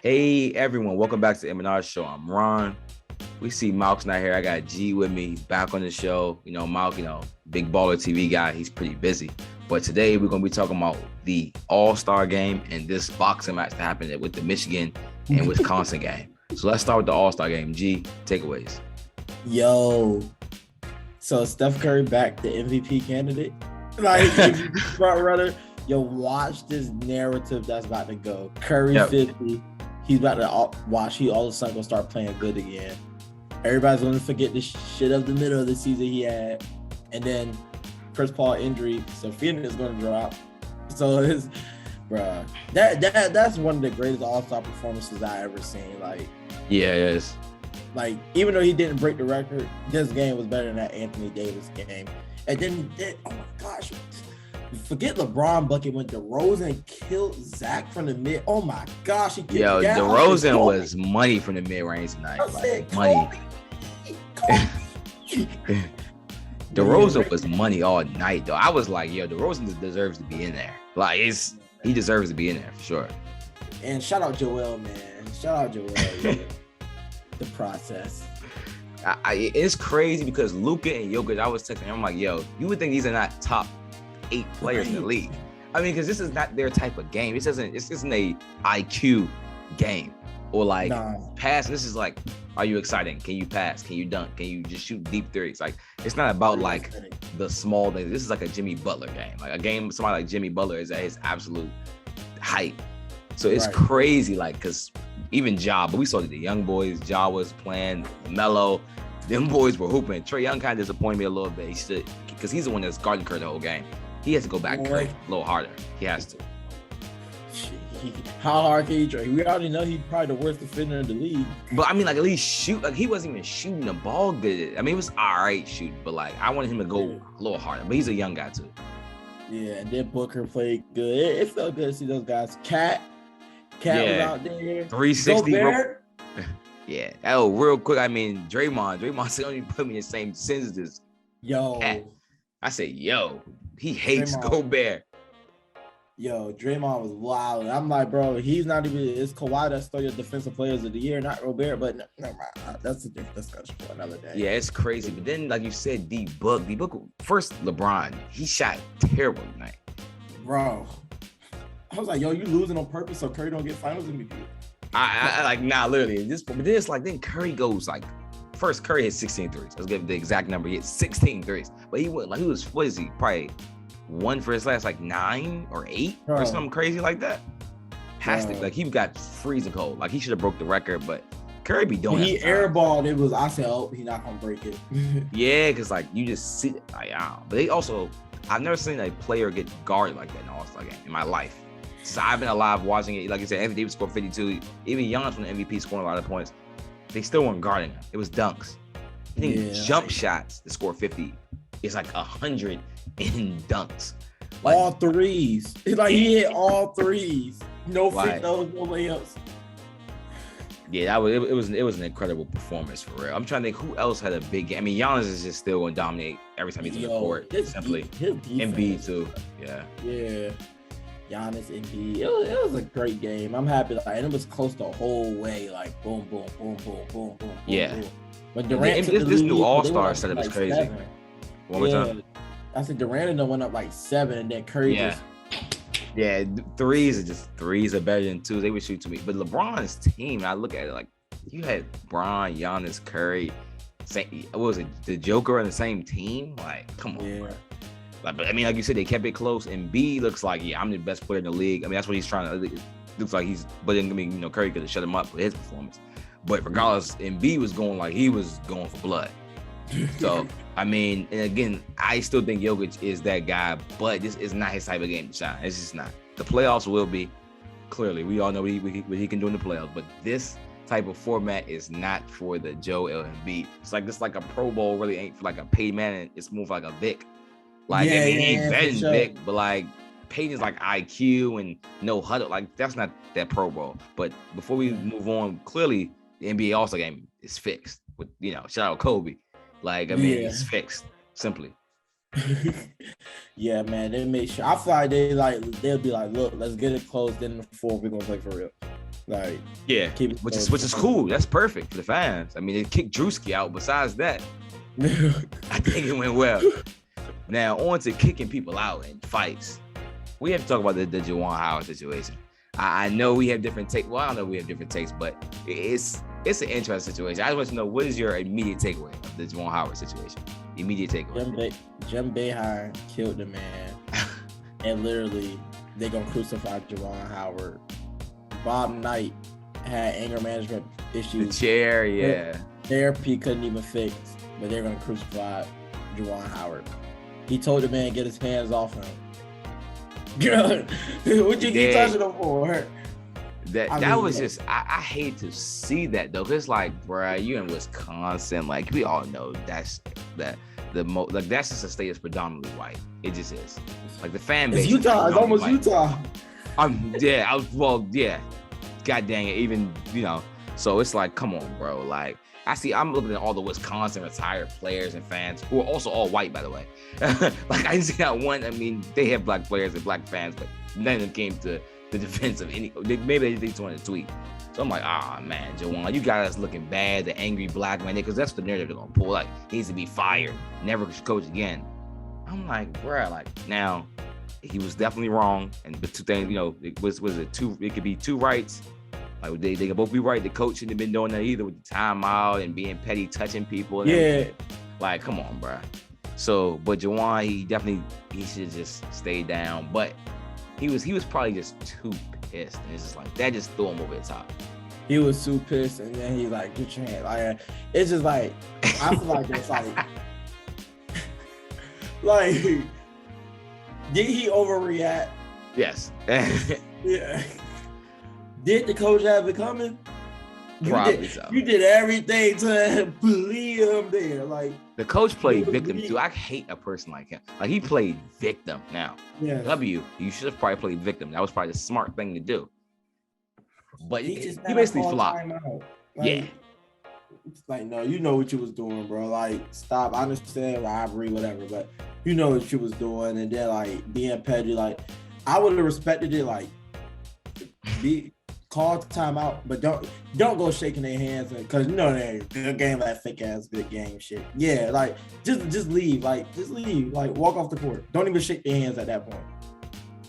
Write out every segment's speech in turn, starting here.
Hey everyone, welcome back to M&R Show. I'm Ron. We see Malk's not here. I got G with me back on the show. Malk, big baller TV guy. He's pretty busy. But today we're going to be talking about the All-Star game and this boxing match that happened with the Michigan and Wisconsin game. So let's start with the All-Star game. G, takeaways. Yo, so Steph Curry back the MVP candidate? Like, front runner. Yo, watch this narrative that's about to go. Curry 50. He's about to watch. He all of a sudden gonna start playing good again. Everybody's gonna forget the shit of the middle of the season he had, and then Chris Paul injury. So Phoenix is gonna drop. So it's, bruh, that's one of the greatest All-Star performances I ever seen. Like, yeah, it is. Like, even though he didn't break the record, this game was better than that Anthony Davis game. And then, oh my gosh. Forget LeBron bucket when DeRozan killed Zach from the mid. Oh my gosh, he killed DeRozan was money from the mid-range tonight. Money. DeRozan was money all night, though. I was like, yo, DeRozan deserves to be in there. Like, he deserves to be in there for sure. And shout out Joel, man. Shout out Joel. The process. It's crazy because Luka and Jokic, I was texting him, I'm like, yo, you would think these are not top 8 players in the league. I mean, because this is not their type of game. This isn't a IQ game or like pass. This is like, are you exciting? Can you pass? Can you dunk? Can you just shoot deep threes? Like, it's not about like the small things. This is like a Jimmy Butler game. Like a game, somebody like Jimmy Butler is at his absolute height. So it's crazy, like, because even Ja, but we saw that the young boys, Ja was playing, Melo, them boys were hooping. Trae Young kind of disappointed me a little bit. Because he's the one that's guarding Curry the whole game. He has to go back Curry a little harder. He has to. How hard can he try? We already know he's probably the worst defender in the league. But I mean, like, at least shoot. Like, he wasn't even shooting the ball good. I mean, it was all right shooting, but like, I wanted him to go a little harder. But he's a young guy too. Yeah, and then Booker played good. It felt good to see those guys. Cat was out there. 360. Yeah. Oh, real quick. I mean, Draymond still only put me in the same sentence as yo. Cat. I said, yo, he hates Gobert. Yo, Draymond was wild. I'm like, bro, he's not even. It's Kawhi that's still your defensive players of the year, not Gobert. But never mind. That's a different discussion for another day. Yeah, it's crazy. But then, like you said, D-Book, first LeBron, he shot terrible tonight. Bro, I was like, yo, you losing on purpose so Curry don't get Finals MVP. I like, nah, literally. But then it's like, then Curry goes like, first Curry hit 16 threes. Let's give the exact number. He hit 16 threes. But he went like, what is he? Probably one for his last like 9 or 8 or something crazy like that. Like, he got freezing cold. Like, he should have broke the record, but Curry be doing it. He airballed. It was, I said, oh, he's not gonna break it. Yeah, because like, you just see it. Like, but they also, I've never seen a player get guarded like that in an All-Star game in my life. So I've been alive watching it. Like you said, Anthony Davis scored 52. Even Giannis from the MVP scoring a lot of points. They still weren't guarding him. It was dunks. I think jump shots to score 50 is like 100 in dunks. Like, all threes. Like, he hit all threes. No free throws, no layups. Yeah, it was an incredible performance for real. I'm trying to think who else had a big game. I mean, Giannis is just still going to dominate every time he's on the court. Simply. Embiid too. Yeah. Yeah. Giannis, Embiid. It was a great game. I'm happy. Like, and it was close the whole way. Like, boom, boom, boom, boom, boom, boom. Yeah. Boom. But Durant this new All-Star setup is crazy. 7. One more time. I said Durant went up like 7, and then Curry just. Yeah, threes are better than 2s. They would shoot to me. But LeBron's team, I look at it like, you had Bron, Giannis, Curry, what was it, the Joker on the same team? Like, come on, bro. Like, but I mean, like you said, they kept it close. And B looks like, I'm the best player in the league. I mean, that's what he's trying to. It looks like but then, I mean, Curry could have shut him up with his performance. But regardless, Embiid was going like he was going for blood. So, I mean, and again, I still think Jokic is that guy, but this is not his type of game to shine. It's just not. The playoffs will be, clearly. We all know what he can do in the playoffs, but this type of format is not for the Joel Embiid. It's like a Pro Bowl really ain't for like a Peyton Manning. It's more like a Vic. Like, I mean, he ain't better than Vic, but like Peyton's like IQ and no huddle. Like, that's not that Pro Bowl. But before we move on, clearly the NBA All-Star game is fixed. With shout out Kobe. Like, I mean, it's fixed simply. Yeah, man, they made sure. I feel like they'll be like, look, let's get it closed in before we're gonna play for real. Like, Yeah, keep it which closed. is cool. That's perfect for the fans. I mean, they kicked Drewski out. Besides that, I think it went well. Now on to kicking people out in fights. We have to talk about the Juwan Howard situation. I know we have different takes. Well, I don't know we have different takes, but it's an interesting situation. I just want to know, what is your immediate takeaway of the Juwan Howard situation? Immediate takeaway. Jim Boeheim killed the man, and literally they gonna crucify Juwan Howard. Bob Knight had anger management issues. The chair, yeah. Therapy couldn't even fix, but they're gonna crucify Juwan Howard. He told the man get his hands off him. What you keep touching him for? That was just, I hate to see that though, cause like, bruh, you in Wisconsin, like we all know that's that's just a state that's predominantly white. It just is. Like the fan base. It's Utah. It's almost white. Utah. Yeah. God dang it, even So it's like, come on, bro. Like I'm looking at all the Wisconsin retired players and fans who are also all white, by the way. Like I see that one. I mean, they have black players and black fans, but none of them came to the defense of any. Maybe they just wanted to tweet. So I'm like, man, Juwan, you got us looking bad, the angry black man, because that's the narrative they're gonna pull. Like, he needs to be fired, never coach again. I'm like, bruh, like now, he was definitely wrong, and the two things, it could be two rights. Like they could both be right. The coach shouldn't have been doing that either, with the timeout and being petty, touching people. And everything. Like, come on, bruh. So, but Juwan, he should just stay down. But he was probably just too pissed, and it's just like that just threw him over the top. He was too pissed, and then he's like, "Get your hand!" Like, it's just like, I feel like it's like, did he overreact? Yes. Yeah. Did the coach have it coming? Probably so. You did everything to leave him there. Like, the coach played victim too. I hate a person like him. Like, he played victim. Now, you should have probably played victim. That was probably the smart thing to do. But he basically flopped. Like, it's like, no, you know what you was doing, bro. Like, stop. I understand robbery, whatever, but you know what you was doing. And then, like, being petty, like, I would have respected it. Like, call timeout, but don't go shaking their hands, because good game, that fake ass good game shit. Yeah, like just leave, like walk off the court. Don't even shake their hands at that point.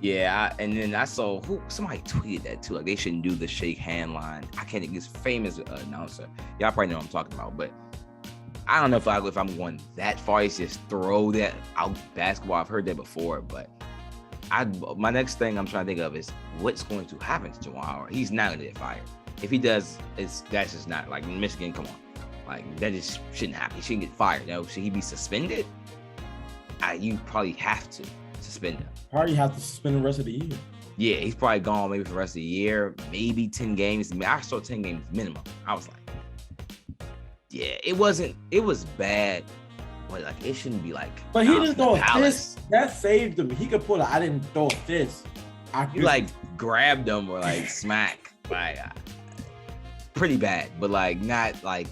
Yeah, and then I saw somebody tweeted that too. Like, they shouldn't do the shake hand line. I can't think, this famous announcer. Y'all probably know what I'm talking about, but I don't know if I'm going that far. It's just throw that out basketball. I've heard that before, but my next thing I'm trying to think of is what's going to happen to Juwan Howard. He's not going to get fired. If he does, that's just not, like, Michigan, come on. Like, that just shouldn't happen. He shouldn't get fired. Should he be suspended? You probably have to suspend him. Probably have to suspend the rest of the year. Yeah, he's probably gone maybe for the rest of the year, maybe 10 games. I saw 10 games minimum. I was like, yeah, it was bad. But, like, it shouldn't be like. But he didn't throw a fist. That saved him. He could I didn't throw a fist. You like grabbed him or like smack. Like, pretty bad, but like not like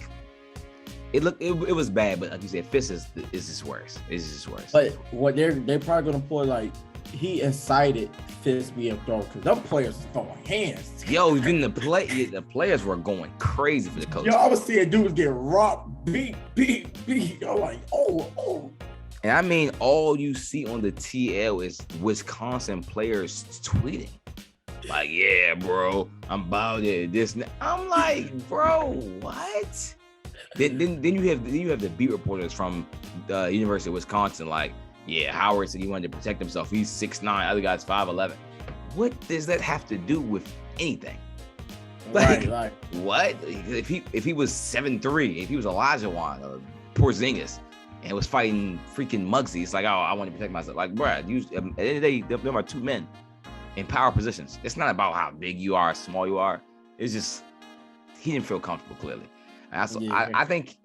it was bad. But like you said, fist is just worse. It's just worse. But what they're probably gonna pull, like, he incited fists being thrown, because them players was throwing hands. Then the players were going crazy for the coach. I was seeing dudes get rocked, beat. I'm like, oh. And I mean, all you see on the TL is Wisconsin players tweeting, like, yeah, bro, I'm about it. I'm like, bro, what? Then you have the beat reporters from the University of Wisconsin, like, yeah, Howard said he wanted to protect himself. He's 6'9", other guy's 5'11". What does that have to do with anything? Like, right. What? If he was 7'3", if he was Elijah Wan or Porzingis and was fighting freaking Muggsy, it's like, oh, I want to protect myself. Like, bro, at the end of the day, them are two men in power positions. It's not about how big you are, small you are. It's just he didn't feel comfortable, clearly. And I think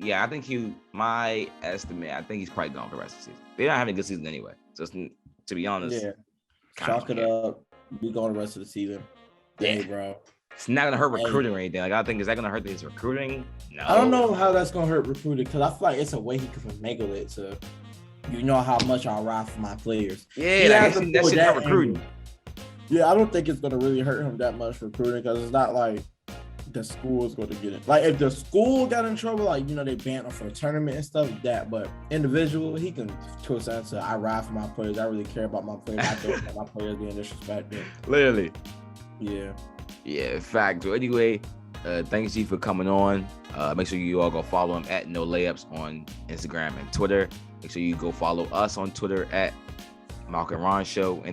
my estimate, I think he's probably gone for the rest of the season. They're not having a good season anyway. So, to be honest, chalk it up. We going the rest of the season. Yeah, bro. It's not gonna hurt recruiting or anything. Like, I think, is that gonna hurt his recruiting? No. I don't know how that's gonna hurt recruiting, because I feel like it's a way he can finagle it to you know how much I ride for my players. Yeah, like, that shit not recruiting. Yeah, I don't think it's gonna really hurt him that much recruiting because it's not like the school is going to get it. Like if the school got in trouble, like they banned him for a tournament and stuff, but individual, he can twist that to I ride for my players. I really care about my players. I don't want my players being disrespected. Literally. Yeah, fact. So anyway, thanks you for coming on. Make sure you all go follow him at No Layups on Instagram and Twitter. Make sure you go follow us on Twitter at M&R Show and